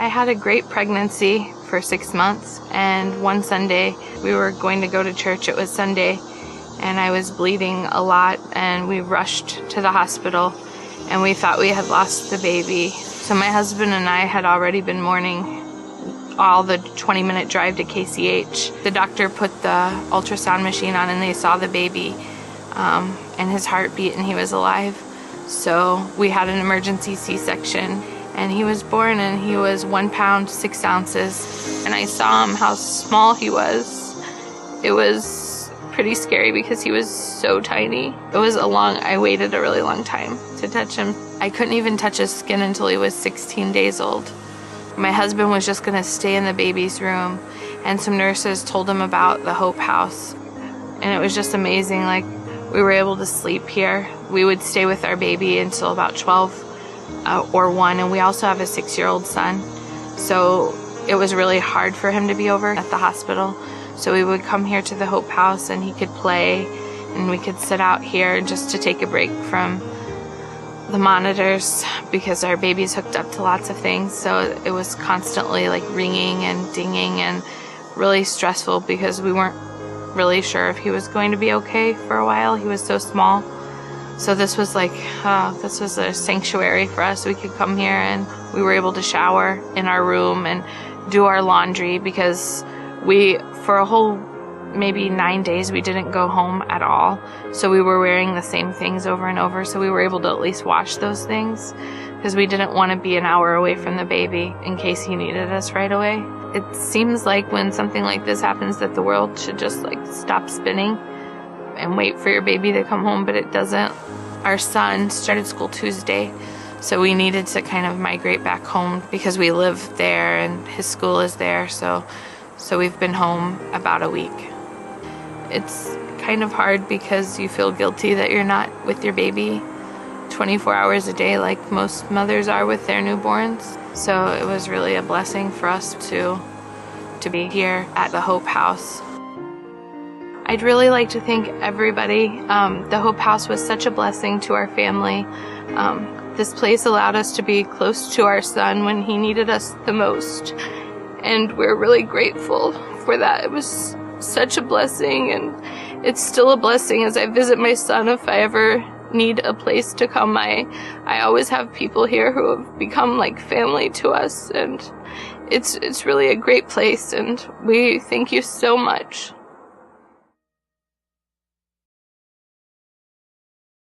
I had a great pregnancy for 6 months, and one Sunday we were going to go to church. It was Sunday, and I was bleeding a lot, and we rushed to the hospital, and we thought we had lost the baby. So my husband and I had already been mourning all the 20-minute drive to KCH. The doctor put the ultrasound machine on, and they saw the baby and his heartbeat, and he was alive. So we had an emergency C-section, and he was born, and he was 1 pound 6 ounces. And I saw him, how small he was. It was pretty scary because he was so tiny. I waited a really long time to touch him. I couldn't even touch his skin until he was 16 days old. My husband was just gonna stay in the baby's room, and some nurses told him about the Hope House. And it was just amazing. Like, we were able to sleep here. We would stay with our baby until about 12 or 1, and we also have a 6-year-old son. So it was really hard for him to be over at the hospital. So we would come here to the Hope House, and he could play, and we could sit out here just to take a break from the monitors because our baby's hooked up to lots of things. So it was constantly like ringing and dinging and really stressful because we weren't really sure if he was going to be okay for a while. He was so small. So this was like, this was a sanctuary for us. We could come here, and we were able to shower in our room and do our laundry because for a whole maybe 9 days, we didn't go home at all. So we were wearing the same things over and over. So we were able to at least wash those things because we didn't want to be an hour away from the baby in case he needed us right away. It seems like when something like this happens that the world should just like stop spinning and wait for your baby to come home, but it doesn't. Our son started school Tuesday, so we needed to kind of migrate back home because we live there and his school is there. So we've been home about a week. It's kind of hard because you feel guilty that you're not with your baby 24 hours a day like most mothers are with their newborns. So it was really a blessing for us to be here at the Hope House. I'd really like to thank everybody. The Hope House was such a blessing to our family. This place allowed us to be close to our son when he needed us the most. And we're really grateful for that. It was such a blessing, and it's still a blessing as I visit my son. If I ever need a place to come, I always have people here who have become like family to us, and it's really a great place, and we thank you so much.